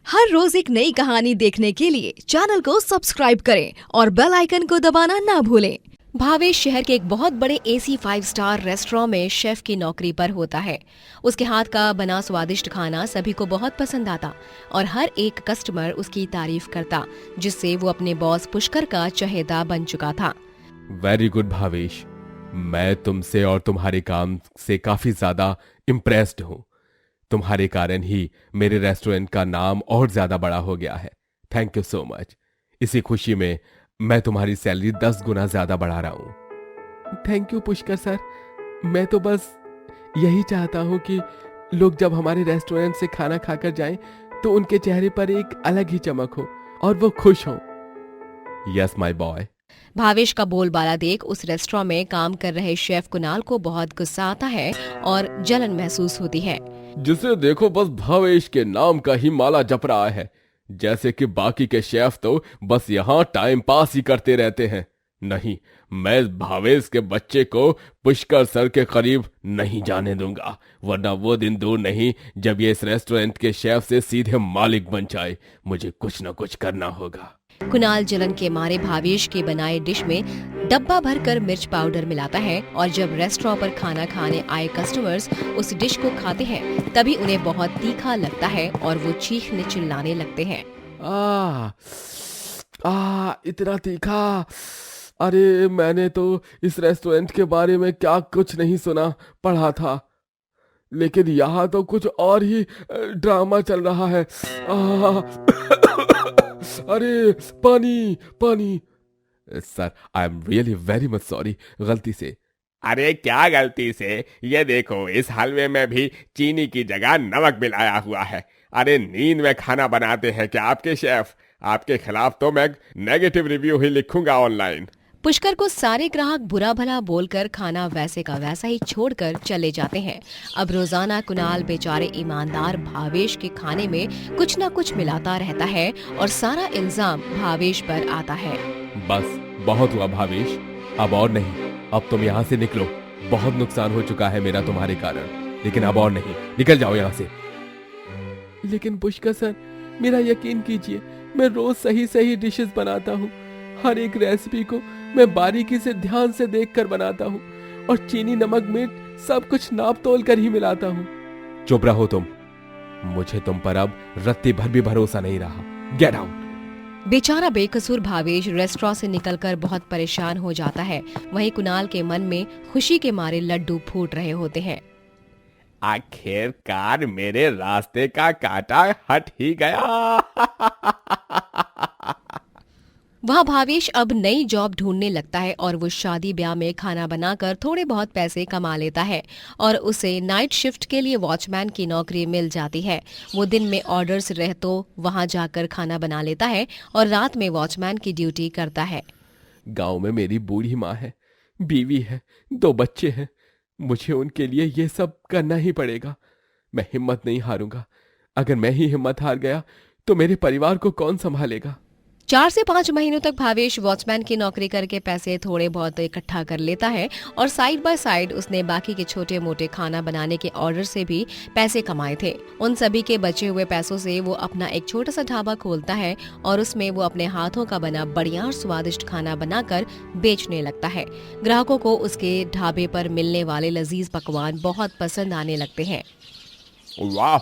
हर रोज एक नई कहानी देखने के लिए चैनल को सब्सक्राइब करें और बेल आइकन को दबाना ना भूलें। भावेश शहर के एक बहुत बड़े एसी 5 स्टार रेस्टोरेंट में शेफ की नौकरी पर होता है। उसके हाथ का बना स्वादिष्ट खाना सभी को बहुत पसंद आता और हर एक कस्टमर उसकी तारीफ करता, जिससे वो अपने बॉस पुष्कर का चहेता बन चुका था। वेरी गुड भावेश, मैं तुमसे और तुम्हारे काम से काफी ज्यादा इम्प्रेस्ड हूँ। तुम्हारे कारण ही मेरे रेस्टोरेंट का नाम और ज्यादा बड़ा हो गया है। Thank you so much. इसी खुशी में मैं तुम्हारी सैलरी 10 गुना ज्यादा बढ़ा रहा हूँ। Thank you Pushkar sir. मैं तो बस यही चाहता हूँ कि लोग जब हमारे रेस्टोरेंट से खाना खाकर जाएं तो उनके चेहरे पर एक अलग ही चमक हो और वो खुश हों। Yes my boy. भावेश का बोलबाला देख उस रेस्टोरेंट में काम कर रहे शेफ कुणाल को बहुत गुस्सा आता है और जलन महसूस होती है। जिसे देखो बस भावेश के नाम का ही माला जप रहा है, जैसे कि बाकी के शेफ तो बस यहाँ टाइम पास ही करते रहते हैं। नहीं, मैं भावेश के बच्चे को पुष्कर सर के करीब नहीं जाने दूंगा, वरना वो दिन दूर नहीं जब ये इस रेस्टोरेंट के शेफ से सीधे मालिक बन जाए। मुझे कुछ न कुछ करना होगा। कुणाल जलन के मारे भावेश के बनाए डिश में डब्बा भरकर मिर्च पाउडर मिलाता है और जब रेस्टोरेंट पर खाना खाने आए कस्टमर्स उस डिश को खाते हैं तभी उन्हें बहुत तीखा लगता है और वो चीखने चिल्लाने लगते हैं। इतना तीखा! अरे मैंने तो इस रेस्टोरेंट के बारे में क्या कुछ नहीं सुना पढ़ा था, लेकिन यहाँ तो कुछ और ही ड्रामा चल रहा है। अरे पानी पानी! Sir, I am really very much sorry. गलती से। अरे क्या गलती से? ये देखो, इस हलवे में भी चीनी की जगह नमक मिलाया हुआ है। अरे नींद में खाना बनाते हैं क्या आपके शेफ? आपके खिलाफ तो मैं नेगेटिव रिव्यू ही लिखूंगा ऑनलाइन। पुष्कर को सारे ग्राहक बुरा भला बोलकर खाना वैसे का वैसा ही छोड़कर चले जाते हैं। अब रोजाना कुणाल बेचारे ईमानदार भावेश के खाने में कुछ न कुछ मिलाता रहता है और सारा इल्जाम भावेश पर आता है। बस बहुत हुआ भावेश, अब और नहीं। अब तुम यहाँ से निकलो। बहुत नुकसान हो चुका है मेरा तुम्हारे कारण, लेकिन अब और नहीं। निकल जाओ यहाँ से। लेकिन पुष्कर सर, मेरा यकीन कीजिए, मैं रोज सही सही डिशेस बनाता हूँ। हर एक रेसिपी को मैं बारीकी से ध्यान से देखकर बनाता हूँ और चीनी नमक मिर्च सब कुछ नाप तोल कर ही मिलाता हूँ। चुप रहो तुम। मुझे तुम पर अब रत्ती भर भी भरोसा नहीं रहा। Get out. बेचारा बेकसूर भावेश रेस्टोरेंट से निकलकर बहुत परेशान हो जाता है। वहीं कुणाल के मन में खुशी के मारे लड्डू फूट रहे होते हैं। आखिरकार मेरे रास्ते का कांटा हट ही गया। वहाँ भावेश अब नई जॉब ढूंढने लगता है और वो शादी ब्याह में खाना बनाकर थोड़े बहुत पैसे कमा लेता है और उसे नाइट शिफ्ट के लिए वॉचमैन की नौकरी मिल जाती है। वो दिन में ऑर्डर्स रह तो वहाँ जाकर खाना बना लेता है और रात में वॉचमैन की ड्यूटी करता है। गांव में मेरी बूढ़ी माँ है, बीवी है, 2 बच्चे हैं। मुझे उनके लिए ये सब करना ही पड़ेगा। मैं हिम्मत नहीं हारूंगा। अगर मैं ही हिम्मत हार गया तो मेरे परिवार को कौन संभालेगा? 4 से 5 महीनों तक भावेश वॉचमैन की नौकरी करके पैसे थोड़े बहुत इकट्ठा कर लेता है और साइड बाय साइड उसने बाकी के छोटे मोटे खाना बनाने के ऑर्डर से भी पैसे कमाए थे। उन सभी के बचे हुए पैसों से वो अपना एक छोटा सा ढाबा खोलता है और उसमें वो अपने हाथों का बना बढ़िया और स्वादिष्ट खाना बनाकर बेचने लगता है। ग्राहकों को उसके ढाबे पर मिलने वाले लजीज पकवान बहुत पसंद आने लगते हैं। वाह,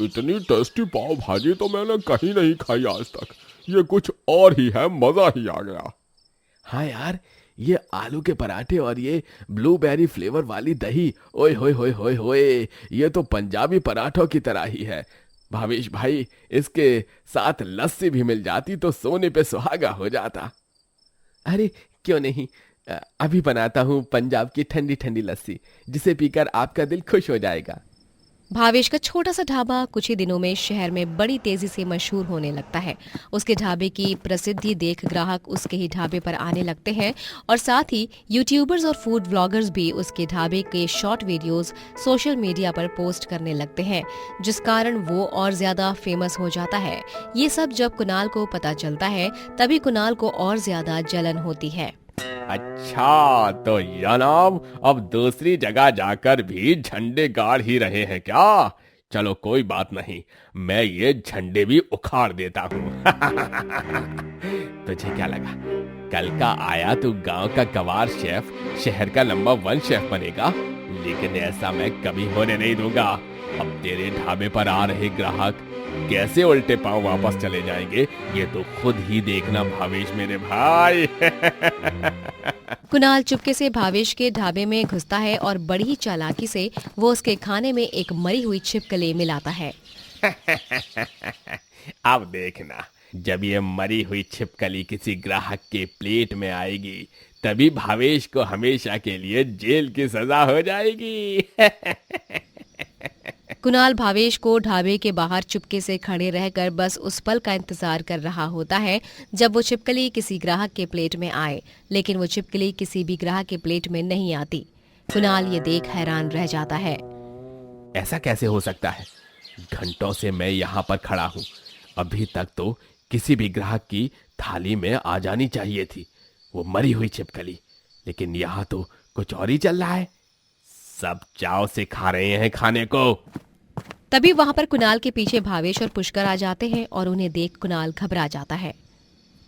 इतनी टेस्टी पाव भाजी तो मैंने कहीं नहीं खाई आज तक। ये कुछ और ही है, मजा ही आ गया। हाँ यार, ये आलू के पराठे और ये ब्लूबेरी फ्लेवर वाली दही, ओए होए होए होए होए, ये तो पंजाबी पराठों की तरह ही है। भावेश भाई, इसके साथ लस्सी भी मिल जाती तो सोने पे सुहागा हो जाता। अरे क्यों नहीं, अभी बनाता हूँ पंजाब की ठंडी ठंडी लस्सी, जिसे पीकर आपका दिल खुश हो जाएगा। भावेश का छोटा सा ढाबा कुछ ही दिनों में शहर में बड़ी तेजी से मशहूर होने लगता है। उसके ढाबे की प्रसिद्धि देख ग्राहक उसके ही ढाबे पर आने लगते हैं और साथ ही यूट्यूबर्स और फूड व्लॉगर्स भी उसके ढाबे के शॉर्ट वीडियोस सोशल मीडिया पर पोस्ट करने लगते हैं, जिस कारण वो और ज्यादा फेमस हो जाता है। ये सब जब कुणाल को पता चलता है तभी कुणाल को और ज्यादा जलन होती है। अच्छा, तो जनाब अब दूसरी जगह जाकर भी झंडे गाड़ ही रहे हैं क्या? चलो कोई बात नहीं, मैं ये झंडे भी उखाड़ देता हूँ। तुझे क्या लगा कल का आया तू गांव का गवार शेफ शहर का नंबर 1 शेफ बनेगा? लेकिन ऐसा मैं कभी होने नहीं दूंगा। अब तेरे ढाबे पर आ रहे ग्राहक कैसे उल्टे पांव वापस चले जाएंगे ये तो खुद ही देखना भावेश मेरे भाई। कुणाल चुपके से भावेश के ढाबे में घुसता है और बड़ी ही चालाकी से वो उसके खाने में एक मरी हुई छिपकली मिलाता है। अब देखना, जब ये मरी हुई छिपकली किसी ग्राहक के प्लेट में आएगी तभी भावेश को हमेशा के लिए जेल की सजा हो जाएगी। कुणाल भावेश को ढाबे के बाहर चुपके से खड़े रहकर बस उस पल का इंतजार कर रहा होता है जब वो छिपकली किसी ग्राहक के प्लेट में आए, लेकिन वो छिपकली किसी भी ग्राहक के प्लेट में नहीं आती। कुणाल ये देख हैरान रह जाता है। ऐसा कैसे हो सकता है? घंटों से मैं यहाँ पर खड़ा हूँ, अभी तक तो किसी भी ग्राहक की थाली में आ जानी चाहिए थी वो मरी हुई छिपकली, लेकिन यहाँ तो कुछ और ही चल रहा है। सब चाव से खा रहे हैं खाने को। तभी वहां पर कुणाल के पीछे भावेश और पुष्कर आ जाते हैं और उन्हें देख कुणाल घबरा जाता है।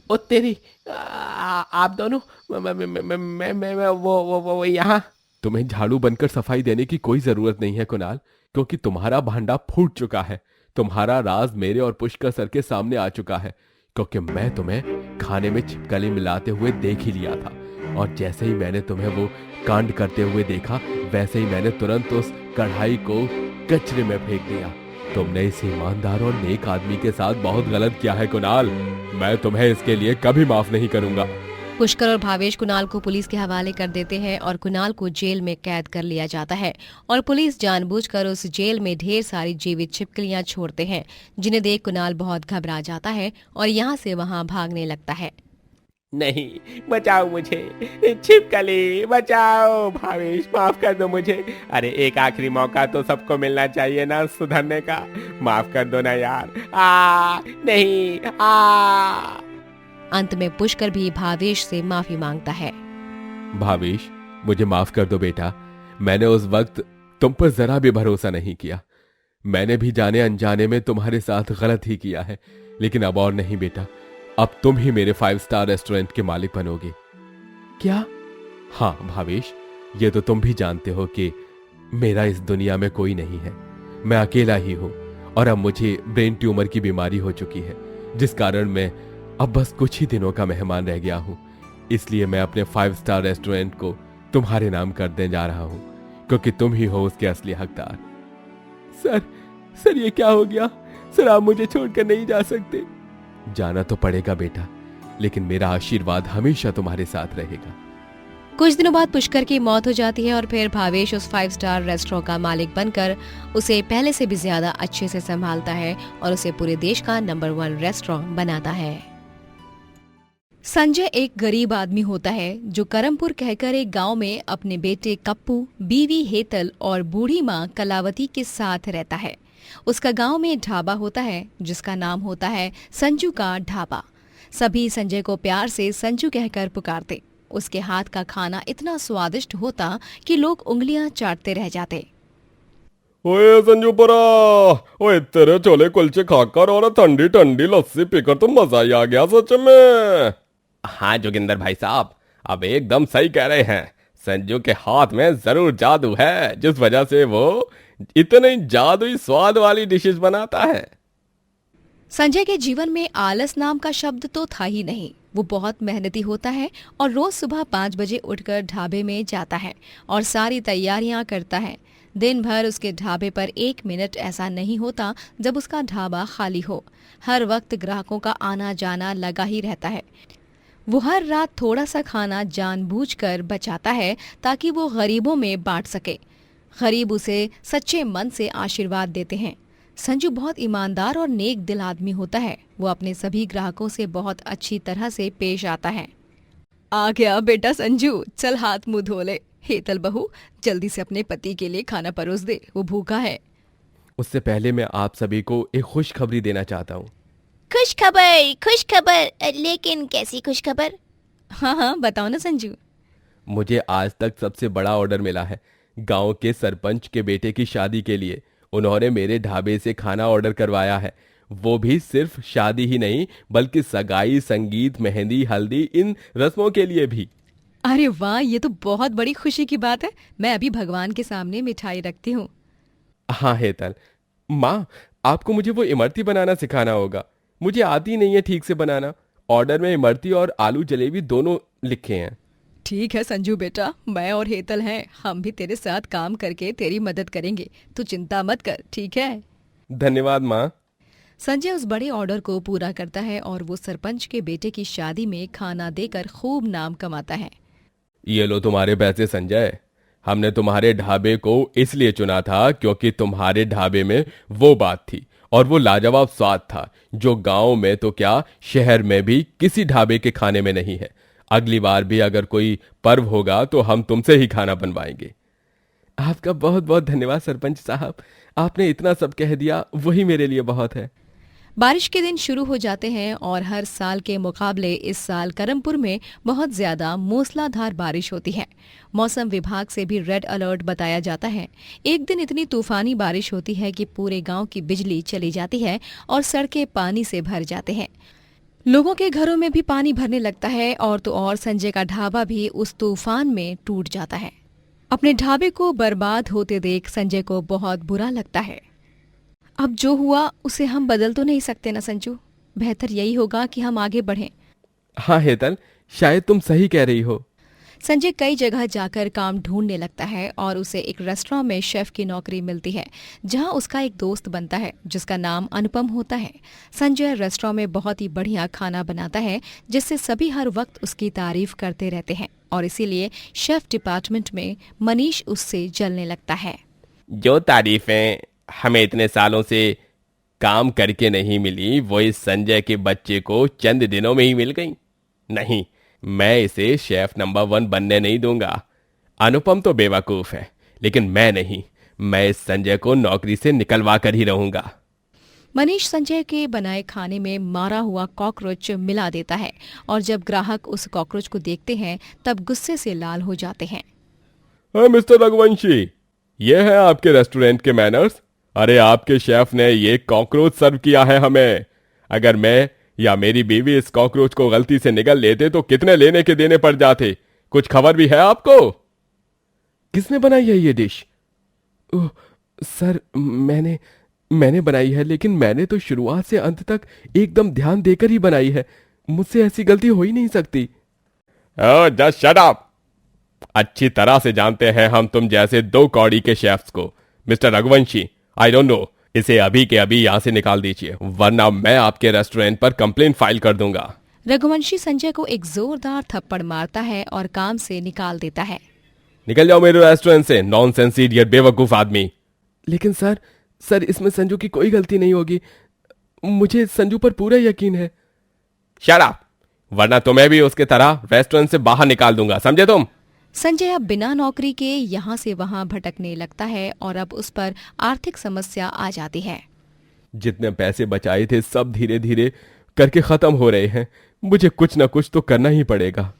ओ तेरी, आप दोनों, मैं वो यहाँ। तुम्हें झाड़ू बनकर सफाई देने की कोई जरूरत नहीं है कुणाल, क्योंकि तुम्हारा भांडा फूट चुका है। तुम्हारा राज मेरे और पुष्कर सर के सामने आ चुका है, क्योंकि मैं तुम्हें खाने में छिपकली मिलाते हुए देख ही लिया था। और जैसे ही मैंने तुम्हें वो कांड करते हुए देखा, वैसे ही मैंने तुरंत उस कढ़ाई को कचरे में फेंक दिया। तुमने इस ईमानदार और नेक आदमी के साथ बहुत गलत किया है कुणाल। मैं तुम्हें इसके लिए कभी माफ नहीं करूंगा। पुष्कर और भावेश कुणाल को पुलिस के हवाले कर देते हैं और कुणाल को जेल में कैद कर लिया जाता है। और पुलिस जानबूझकर उस जेल में ढेर सारी जीवित छिपकलियां छोड़ते हैं, जिन्हें देख कुणाल बहुत घबरा जाता है और यहाँ से वहाँ भागने लगता है। नहीं, बचाओ मुझे, छिपकली बचाओ, भावेश माफ कर दो मुझे। अरे एक आखिरी मौका तो सबको मिलना चाहिए ना सुधरने का। माफ कर दो ना यार। नहीं। अंत में पुष्कर भी भावेश से माफी मांगता है। भावेश, मुझे माफ कर दो बेटा। मैंने उस वक्त तुम पर जरा भी भरोसा नहीं किया। मैंने भी जाने अनजाने में तुम्हारे साथ गलत ही किया है, लेकिन अब और नहीं बेटा। अब तुम ही मेरे 5 स्टार रेस्टोरेंट के मालिक बनोगे। क्या? हाँ भावेश, ये तो तुम भी जानते हो कि मेरा इस दुनिया में कोई नहीं है। मैं अकेला ही हूं और अब मुझे ब्रेन ट्यूमर की बीमारी हो चुकी है, जिस कारण मैं अब बस कुछ ही दिनों का मेहमान रह गया हूं। इसलिए मैं अपने 5 स्टार रेस्टोरेंट को तुम्हारे नाम करने जा रहा हूं, क्योंकि तुम ही हो उसके असली हकदार। सर ये क्या हो गया? सर आप मुझे छोड़कर नहीं जा सकते। जाना तो पड़ेगा बेटा, लेकिन मेरा आशीर्वाद हमेशा तुम्हारे साथ रहेगा। कुछ दिनों बाद पुष्कर की मौत हो जाती है और फिर भावेश उस 5 स्टार रेस्टोरेंट का मालिक बनकर उसे पहले से भी ज्यादा अच्छे से संभालता है और उसे पूरे देश का नंबर 1 रेस्टोरेंट बनाता है। संजय एक गरीब आदमी होता है जो करमपुर कहकर एक गांव में अपने बेटे कप्पू, बीवी हेतल और बूढ़ी माँ कलावती के साथ रहता है। उसका गांव में ढाबा होता है जिसका नाम होता है संजू का ढाबा। सभी संजय को प्यार से संजू कहकर पुकारते। उसके हाथ का खाना इतना स्वादिष्ट होता कि लोग उंगलियां चाटते रह जाते। ओए संजू परा, ओए तेरे छोले कुलचे खाकर और ठंडी ठंडी लस्सी पीकर तो मजा ही आ गया सच में। हाँ जोगिंदर भाई साहब, अब एकदम सही कह रहे हैं। संजू के हाथ में जरूर जादू है, जिस वजह से वो इतने जादुई स्वाद वाली डिशेस बनाता है। संजय के जीवन में आलस नाम का शब्द तो था ही नहीं। वो बहुत मेहनती होता है और रोज सुबह 5 बजे उठकर ढाबे में जाता है और सारी तैयारियां करता है। दिन भर उसके ढाबे पर 1 मिनट ऐसा नहीं होता जब उसका ढाबा खाली हो। हर वक्त ग्राहकों का आना जाना लगा ही रहता है। वो हर रात थोड़ा सा खाना जानबूझकर बचाता है ताकि वो गरीबों में बांट सके। गरीब उसे सच्चे मन से आशीर्वाद देते हैं। संजू बहुत ईमानदार और नेक दिल आदमी होता है। वो अपने सभी ग्राहकों से बहुत अच्छी तरह से पेश आता है। आ गया बेटा संजू, चल हाथ मुंह धो ले। हेतल बहू, जल्दी से अपने पति के लिए खाना परोस दे, वो भूखा है। उससे पहले मैं आप सभी को एक खुशखबरी देना चाहता हूँ। खुश खबर, लेकिन कैसी खुश खबर? हाँ बताओ ना संजू। मुझे आज तक सबसे बड़ा ऑर्डर मिला है। गांव के सरपंच के बेटे की शादी के लिए उन्होंने मेरे ढाबे से खाना ऑर्डर करवाया है, वो भी सिर्फ शादी ही नहीं बल्कि सगाई, संगीत, मेहंदी, हल्दी, इन रस्मों के लिए भी। अरे वाह, ये तो बहुत बड़ी खुशी की बात है। मैं अभी भगवान के सामने मिठाई रखती हूँ। हाँ हेतल, माँ आपको मुझे वो इमरती बनाना सिखाना होगा, मुझे आती नहीं है ठीक से बनाना। ऑर्डर में इमरती और आलू जलेबी दोनों लिखे हैं। ठीक है संजू बेटा, मैं और हेतल हैं, हम भी तेरे साथ काम करके तेरी मदद करेंगे, तू चिंता मत कर, ठीक है। धन्यवाद माँ। संजय उस बड़े ऑर्डर को पूरा करता है और वो सरपंच के बेटे की शादी में खाना देकर खूब नाम कमाता है। ये लो तुम्हारे पैसे संजय, हमने तुम्हारे ढाबे को इसलिए चुना था क्योंकि तुम्हारे ढाबे में वो बात थी और वो लाजवाब स्वाद था जो गांव में तो क्या शहर में भी किसी ढाबे के खाने में नहीं है। अगली बार भी अगर कोई पर्व होगा तो हम तुमसे ही खाना बनवाएंगे। आपका बहुत बहुत धन्यवाद सरपंच साहब, आपने इतना सब कह दिया वही मेरे लिए बहुत है। बारिश के दिन शुरू हो जाते हैं और हर साल के मुकाबले इस साल करमपुर में बहुत ज्यादा मूसलाधार बारिश होती है। मौसम विभाग से भी रेड अलर्ट बताया जाता है। एक दिन इतनी तूफानी बारिश होती है कि पूरे गांव की बिजली चली जाती है और सड़कें पानी से भर जाते हैं। लोगों के घरों में भी पानी भरने लगता है और तो और संजय का ढाबा भी उस तूफान में टूट जाता है। अपने ढाबे को बर्बाद होते देख संजय को बहुत बुरा लगता है। अब जो हुआ उसे हम बदल तो नहीं सकते ना संजू, बेहतर यही होगा कि हम आगे बढ़ें। हाँ हेतल, शायद तुम सही कह रही हो। संजय कई जगह जाकर काम ढूंढने लगता है और उसे एक रेस्टोरेंट में शेफ की नौकरी मिलती है, जहां उसका एक दोस्त बनता है जिसका नाम अनुपम होता है। संजय रेस्टोरेंट में बहुत ही बढ़िया खाना बनाता है जिससे सभी हर वक्त उसकी तारीफ करते रहते हैं और इसीलिए शेफ डिपार्टमेंट में मनीष उससे जलने लगता है। जो तारीफें हमें इतने सालों से काम करके नहीं मिली वो इस संजय के बच्चे को चंद दिनों में ही मिल गई। नहीं, मैं इसे शेफ नंबर 1 बनने नहीं दूंगा। अनुपम तो बेवकूफ है लेकिन मैं नहीं, मैं इस संजय को नौकरी से निकलवा कर ही रहूंगा। मनीष संजय के बनाए खाने में मारा हुआ कॉकरोच मिला देता है और जब ग्राहक उस कॉकरोच को देखते हैं तब गुस्से से लाल हो जाते हैं। मिस्टर रघुवंशी, ये है आपके रेस्टोरेंट के मैनर्स। अरे आपके शेफ ने ये कॉकरोच सर्व किया है हमें। अगर मैं या मेरी बीवी इस कॉकरोच को गलती से निगल लेते तो कितने लेने के देने पड़ जाते, कुछ खबर भी है आपको? किसने बनाई है ये डिश? ओह सर, मैंने बनाई है, लेकिन मैंने तो शुरुआत से अंत तक एकदम ध्यान देकर ही बनाई है। मुझसे ऐसी गलती हो ही नहीं सकती। Just shut up. अच्छी तरह से जानते हैं हम तुम जैसे 2 कौड़ी के शेफ्स को। Mister Raghuvanshi, I don't know, इसे अभी के अभी यहां से निकाल दीजिए वरना मैं आपके रेस्टोरेंट पर कंप्लेन फाइल कर दूंगा। रघुवंशी संजय को एक जोरदार थप्पड़ मारता है और काम से निकाल देता है। निकल जाओ मेरे रेस्टोरेंट से, नॉनसेंस इडियट, बेवकूफ आदमी। लेकिन सर इसमें संजू की कोई गलती नहीं होगी, मुझे संजू पर पूरा यकीन है। शट अप, वरना तुम्हें भी उसके तरह रेस्टोरेंट से बाहर निकाल दूंगा, समझे तुम? संजय अब बिना नौकरी के यहाँ से वहाँ भटकने लगता है और अब उस पर आर्थिक समस्या आ जाती है। जितने पैसे बचाए थे सब धीरे धीरे करके खत्म हो रहे हैं, मुझे कुछ ना कुछ तो करना ही पड़ेगा।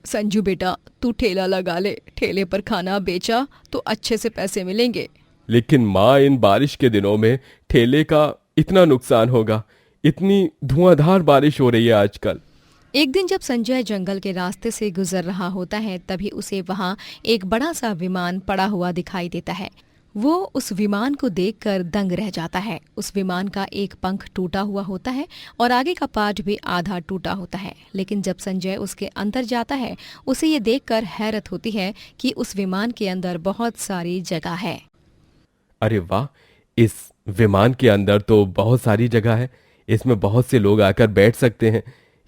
संजू बेटा, तू ठेला लगा ले, ठेले पर खाना बेचा तो अच्छे से पैसे मिलेंगे। लेकिन माँ, इन बारिश के दिनों में ठेले का इतना नुकसान होगा, इतनी धुआंधार बारिश हो रही है आजकल। एक दिन जब संजय जंगल के रास्ते से गुजर रहा होता है तभी उसे वहाँ एक बड़ा सा विमान पड़ा हुआ दिखाई देता है। वो उस विमान को देखकर दंग रह जाता है। उस विमान का एक पंख टूटा हुआ होता है और आगे का पार्ट भी आधा टूटा होता है। लेकिन जब संजय उसके अंदर जाता है उसे ये देखकर हैरत होती है कि उस विमान के अंदर बहुत सारी जगह है। अरे वाह, इस विमान के अंदर तो बहुत सारी जगह है, इसमें बहुत से लोग आकर बैठ सकते हैं।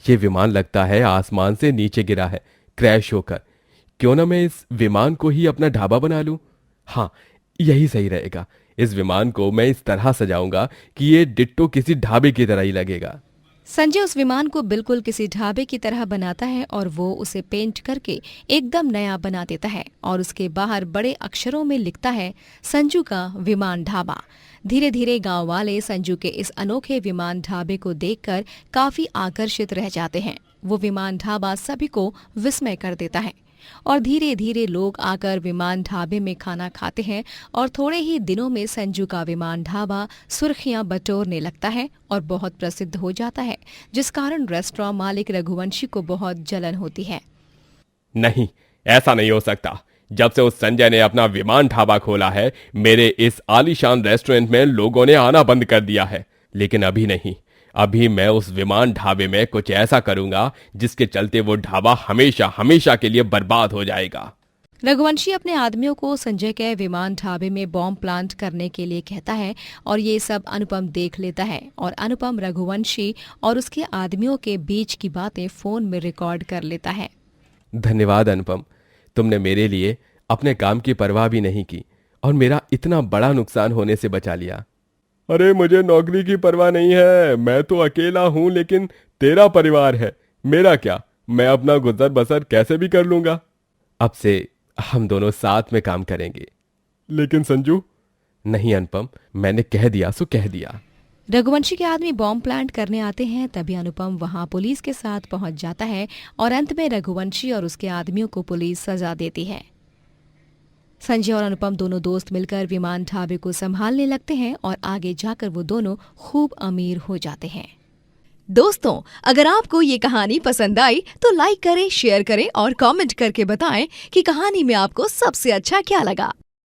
ये विमान लगता है आसमान से नीचे गिरा है क्रैश होकर। क्यों ना मैं इस विमान को ही अपना ढाबा बना लूं? हाँ, यही सही रहेगा। इस विमान को मैं इस तरह सजाऊंगा कि ये डिट्टो किसी ढाबे की तरह ही लगेगा। संजय उस विमान को बिल्कुल किसी ढाबे की तरह बनाता है और वो उसे पेंट करके एकदम नया बना देता है और उसके बाहर बड़े अक्षरों में लिखता है, संजू का विमान ढाबा। धीरे धीरे गांव वाले संजू के इस अनोखे विमान ढाबे को देखकर काफी आकर्षित रह जाते हैं। वो विमान ढाबा सभी को विस्मय कर देता है। और धीरे धीरे लोग आकर विमान ढाबे में खाना खाते हैं और थोड़े ही दिनों में संजू का विमान ढाबा सुर्खियां बटोरने लगता है और बहुत प्रसिद्ध हो जाता है, जिस कारण रेस्टोरेंट मालिक रघुवंशी को बहुत जलन होती है। नहीं, ऐसा नहीं हो सकता। जब से उस संजय ने अपना विमान ढाबा खोला है, मेरे इस आलीशान रेस्टोरेंट में लोगों ने आना बंद कर दिया है। लेकिन अभी नहीं, अभी मैं उस विमान ढाबे में कुछ ऐसा करूंगा जिसके चलते वो ढाबा हमेशा हमेशा के लिए बर्बाद हो जाएगा। रघुवंशी अपने आदमियों को संजय के विमान ढाबे में बॉम्ब प्लांट करने के लिए कहता है और ये सब अनुपम देख लेता है और अनुपम रघुवंशी और उसके आदमियों के बीच की बातें फोन में रिकॉर्ड कर लेता है। धन्यवाद अनुपम, तुमने मेरे लिए अपने काम की परवाह भी नहीं की और मेरा इतना बड़ा नुकसान होने से बचा लिया। अरे मुझे नौकरी की परवाह नहीं है, मैं तो अकेला हूं, लेकिन तेरा परिवार है, मेरा क्या? मैं अपना गुजर बसर कैसे भी कर लूंगा। अब से हम दोनों साथ में काम करेंगे। लेकिन संजू? नहीं अनुपम, मैंने कह दिया सो कह दिया। रघुवंशी के आदमी बॉम्ब प्लांट करने आते हैं, तभी अनुपम वहां पुलिस के साथ पहुंच जाता है और अंत में रघुवंशी और उसके आदमियों को पुलिस सजा देती है। संजय और अनुपम दोनों दोस्त मिलकर विमान ढाबे को संभालने लगते हैं और आगे जाकर वो दोनों खूब अमीर हो जाते हैं। दोस्तों, अगर आपको ये कहानी पसंद आई तो लाइक करें, शेयर करें और कमेंट करके बताएं कि कहानी में आपको सबसे अच्छा क्या लगा।